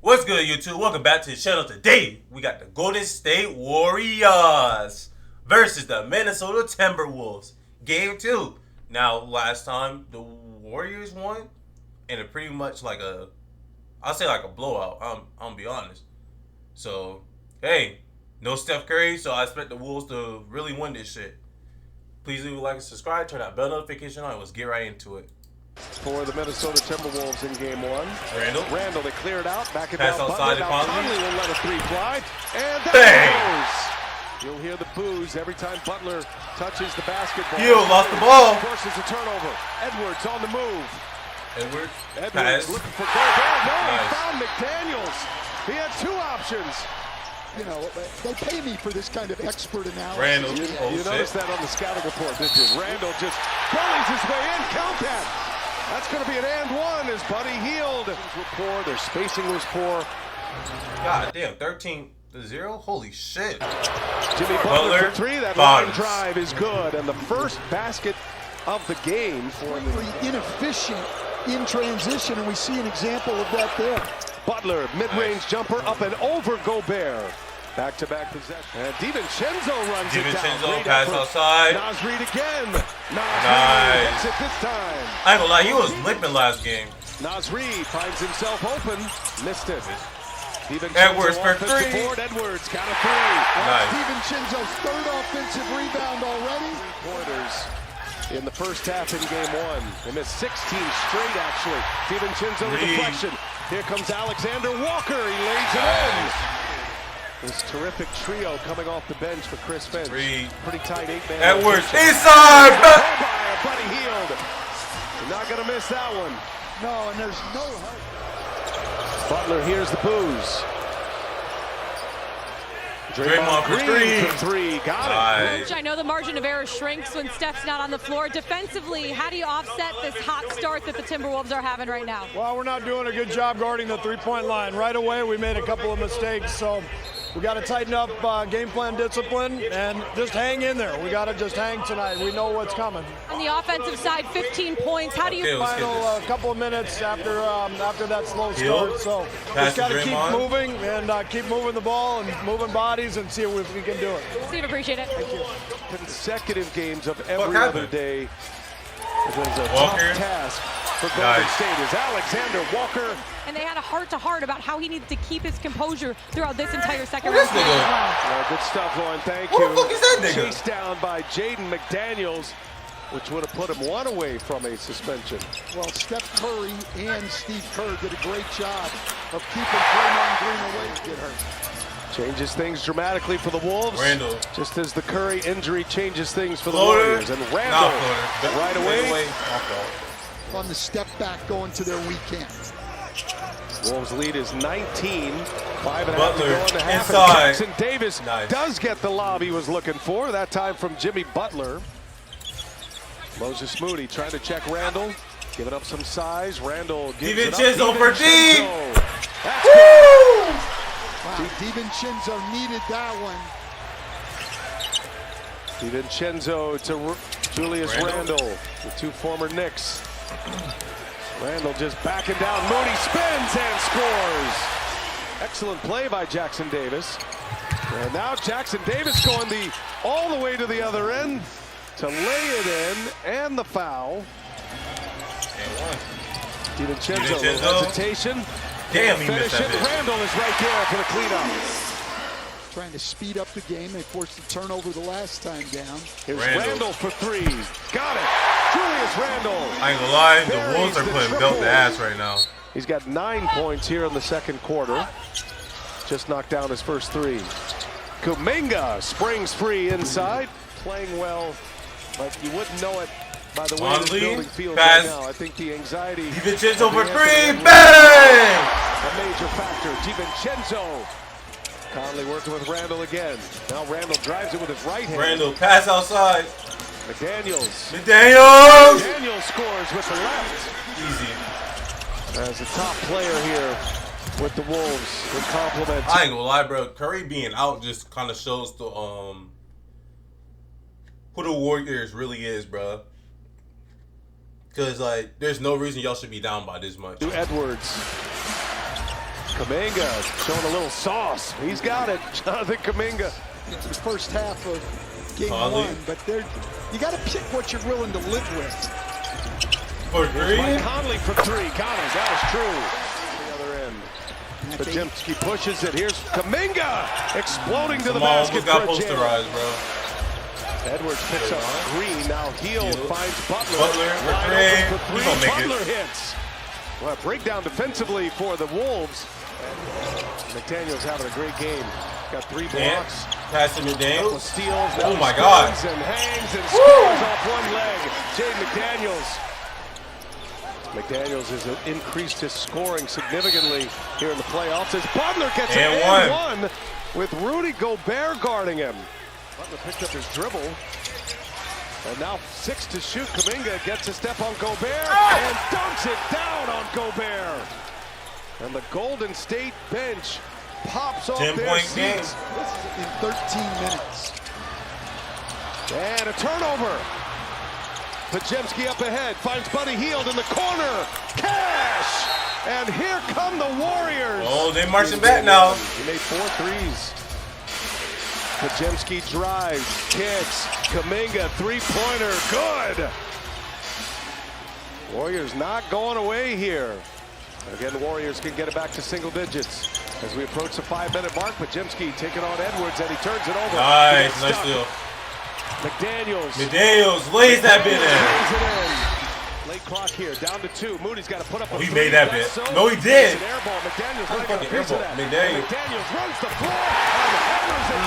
What's good, YouTube? Welcome back to the channel. Today, we got the Golden State Warriors versus the Minnesota Timberwolves. Game 2. Now, last time, the Warriors won, and it pretty much like I'll say like a blowout. I'm gonna be honest. So, hey, no Steph Curry, so I expect the Wolves to really win this shit. Please leave a like and subscribe. Turn that bell notification on. Let's get right into it. For the Minnesota Timberwolves in game 1. Randall, they clear it out. Back it pass down. outside Butler. to Conley will let a three fly. And bang! that goes. You'll hear the boos every time Butler touches the basketball. Hill lost the ball. Forces a turnover. Edwards on the move. Edwards Edwards looking for Gobert. No, nice. He found McDaniels. He had two options. You know, they pay me for this kind of expert analysis. Randall, You noticed that on the scouting report, did you? Randall just bullies his way in. Count that. That's going to be an and one as Buddy Hield. Were poor. Their spacing was poor. God damn, 13-0? Holy shit. Jimmy Butler for three. That line drive is good. And the first basket of the game for the inefficient in transition, and we see an example of that there. Butler, mid-range jumper up and over Gobert. Back-to-back possession. And DiVincenzo runs it down. DiVincenzo pass outside. Nas Reed again. Nice. Gets it this time. I ain't gonna lie, he was limping last game. Nas Reed finds himself open. Missed it. Edwards for three. Board. Edwards got a three. Nice. DiVincenzo's third offensive rebound already. Pointers in the first half in game 1. They missed 16 straight, actually. DiVincenzo with deflection. Here comes Alexander Walker. He lays it in. This terrific trio coming off the bench for Chris Finch. Pretty tight 8-man. Edwards inside. Buddy Hield. You're not going to miss that one. No, and there's no hurry. Butler hears the boos. Draymond for three. Got it. Coach, I know the margin of error shrinks when Steph's not on the floor. Defensively, how do you offset this hot start that the Timberwolves are having right now? Well, we're not doing a good job guarding the three-point line. Right away, we made a couple of mistakes, so we got to tighten up game plan discipline and just hang in there. We got to just hang tonight. We know what's coming. On the offensive side, 15 points. How do you final couple of minutes after that slow start? So just got to keep moving and keep moving the ball and moving bodies and see if we can do it. Steve, appreciate it. Thank you. Consecutive games of every other day. It was a tough task for Golden State as Alexander Walker. And they had a heart-to-heart about how he needed to keep his composure throughout this entire second round. Good stuff, Lauren. Thank you. Who the fuck is that nigga? Chased down by Jaden McDaniels, which would have put him one away from a suspension. Well, Steph Curry and Steve Kerr did a great job of keeping Draymond Green away to get hurt. Changes things dramatically for the Wolves. Randall. Just as the Curry injury changes things for the Warriors. And Randall right away. On the step back going to their weekend. Wolves lead is 19. 5.5 to Butler go in the half. inside. Jackson Davis does get the lob he was looking for. That time from Jimmy Butler. Moses Moody trying to check Randall. Giving up some size. Randall gives it up. DiVincenzo for deep. That's good. Wow. DiVincenzo needed that one. DiVincenzo to Julius Randall, the two former Knicks. Randall just backing down. Moody spins and scores. Excellent play by Jackson Davis. And now Jackson Davis going all the way to the other end to lay it in, and the foul. DiVincenzo, hesitation. Damn, he missed that bitch. Randall is right there for the cleanup. Trying to speed up the game. They forced the turnover the last time down. Here's Randall for three. Got it. Julius Randall. I ain't gonna lie, the Wolves are putting belt to ass right now. He's got 9 points here in the second quarter. Just knocked down his first three. Kuminga springs free inside. Playing well, but you wouldn't know it by the way the building feels right now. I think the anxiety. DiVincenzo for three. Bang! A major factor. DiVincenzo. Conley working with Randall again. Now Randall drives it with his right hand. Randall pass outside. McDaniels scores with the left. Easy. As the top player here with the Wolves with compliments. I ain't gonna lie, bro. Curry being out just kind of shows the who the Warriors really is, bro. Because, like, there's no reason y'all should be down by this much. To Edwards. Kuminga showing a little sauce. He's got it. Jonathan Kuminga. It's the first half of game Conley. 1, but you got to pick what you're willing to live with. For three? Mike Conley from three. Connors, that is true. The other end. Pajemski pushes it. Here's Kuminga exploding to the basket got for a jam. posterized, bro. Edwards picks up Green. Now Hield finds Butler. Butler for Wide three. open for He three. gonna make Butler it. hits. Well, a breakdown defensively for the Wolves. McDaniel's having a great game. Got 3 blocks. Pass to Couple McDaniels. steals. Oh Now my he God. spins and hangs and scores off one leg. Jaden McDaniels. McDaniels has increased his scoring significantly here in the playoffs as Butler gets an and one with Rudy Gobert guarding him. Butler picked up his dribble. And now 6 to shoot. Kuminga gets a step on Gobert and dunks it down on Gobert. And the Golden State bench pops off their 10-point game. seats. This is in 13 minutes. And a turnover. Pajemski up ahead, finds Buddy Hield in the corner. Cash! And here come the Warriors. Oh, they marching back now. He made 4 threes. Pajemski drives, kicks. Kuminga, three-pointer, good. Warriors not going away here. Again, the Warriors can get it back to single digits. As we approach the 5-minute mark, Pajemski taking on Edwards, and he turns it over. Nice steal. McDaniels lays that bit in. lays it in. Late clock here, down to 2. Moody's got to put up a He three. made that bit. So No, he did. It's an air ball. McDaniels right fucking got a piece of air that. ball. McDaniels. McDaniels runs the floor. And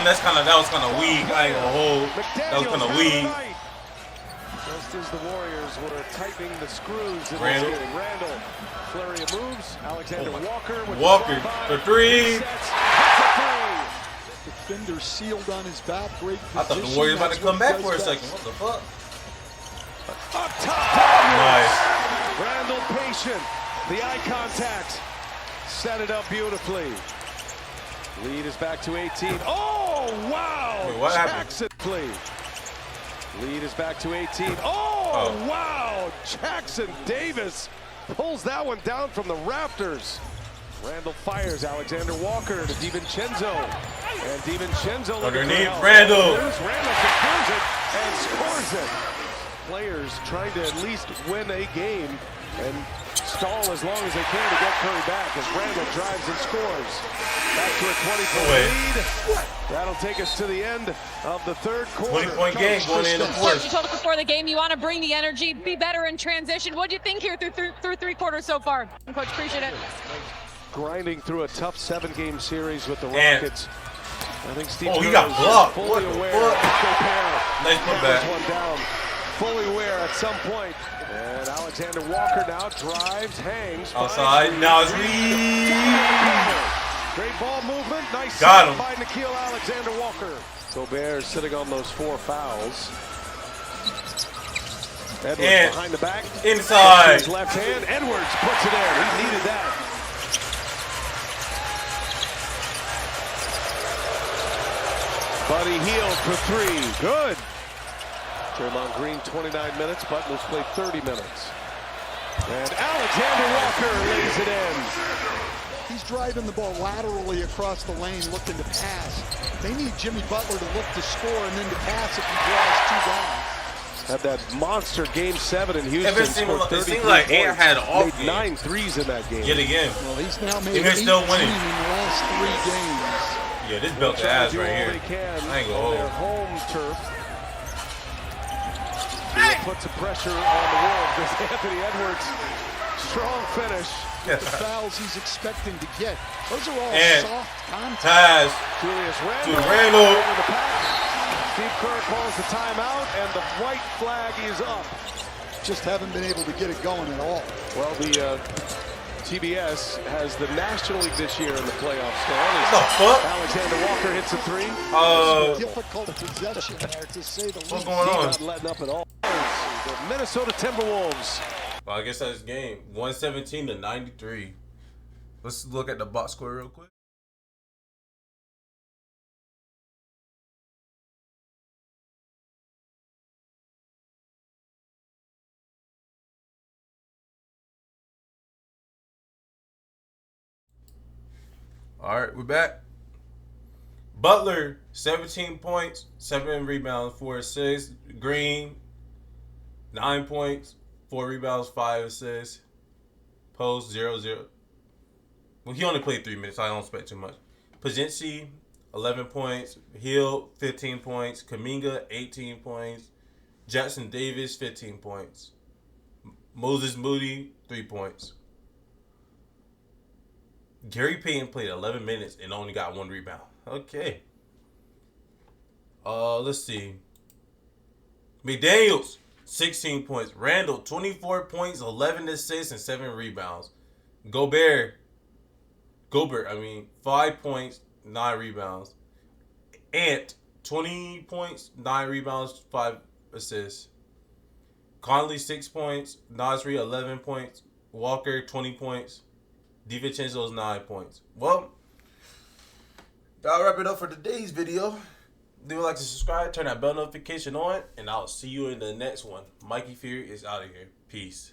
hammers it down. That was kind of weak. I ain't gonna hold. That was McDaniels kind of had a weak. night. Just as the Warriors were tightening the screws in Randall. this game. Randall. Flurry of moves. Alexander Walker with Walker the for three. Sets. Hits a three. Defender sealed on his back. Great position. I thought the Warriors about to That's come what back he for a does second. best. What the fuck? Up top. Daniels. Nice. Randall patient. The eye contact. Set it up beautifully. Lead is back to 18. Oh, wow. Wait, what happened? Jackson, please. Lead is back to 18. Oh, wow. Jackson Davis pulls that one down from the rafters. Randall fires. Alexander Walker to DiVincenzo. And DiVincenzo Underneath Randall. Randall secures it and scores it. Players trying to at least win a game and stall as long as they can to get Curry back as Randall drives and scores. Back to a 20-point lead. That'll take us to the end of the third quarter. 20-point game going into Coach, fourth. you told us before the game you want to bring the energy, be better in transition. What do you think here through 3 quarters so far? And Coach, appreciate it. Grinding through a tough 7-game series with the And- Rockets. I think Steve Oh, he Kerr got is blocked. fully What the aware. fuck? Nice Nice putback. one down. Fully aware at some point. And Alexander Walker now drives, hangs. Outside. finds Now it's Reed. Reed. Great ball movement. Nice Got save him. by Nickeil Alexander-Walker. Gobert sitting on those 4 fouls. Edwards And behind the back. inside. His left hand. Edwards puts it in. He needed that. Buddy Hield for 3. Good. Draymond Green 29 minutes. Butler's played 30 minutes. And Alexander Walker lays it in. He's driving the ball laterally across the lane, looking to pass. They need Jimmy Butler to look to score and then to pass if he draws 2 guys. Had that monster Game 7 in Houston. It seemed scored like- it 33 seemed like Ant points, had an off made game. 9 threes in that game. Yet again. Well, he's now made They're 18 still winning. in the last 3 games. Yeah, this belt Trying to ass do right all here. they can I ain't gonna on their hold. home turf. He puts some pressure on the Wolves as Anthony Edwards. Strong finish. The fouls he's expecting to get. Those are all And soft contact. Pass Julius to Randle. Randall. Over the pass. Steve Kerr calls the timeout, and the white flag is up. Just haven't been able to get it going at all. Well, the TBS has the National League this year in the playoffs. What the fuck? Alexander Walker hits a 3. Difficult possession there, to say the What's least. going on? Not letting up at all. The Minnesota Timberwolves. Well, I guess that's game 117 to 93. Let's look at the box score real quick. All right, we're back. Butler, 17 points, 7 rebounds, 4 assists. Green, 9 points, 4 rebounds, 5 assists. Post, 0-0. Well, he only played 3 minutes, so I don't expect too much. Pajensi, 11 points. Hill, 15 points. Kuminga, 18 points. Jackson Davis, 15 points. Moses Moody, 3 points. Gary Payton played 11 minutes and only got 1 rebound. Okay. Let's see. McDaniels, 16 points. Randall, 24 points, 11 assists, and 7 rebounds. Gobert, 5 points, 9 rebounds. Ant, 20 points, 9 rebounds, 5 assists. Conley, 6 points. Nasri, 11 points. Walker, 20 points. DiVincenzo's 9 points. Well, that'll wrap it up for today's video. If you would like to subscribe, turn that bell notification on, and I'll see you in the next one. Mikey Fury is out of here. Peace.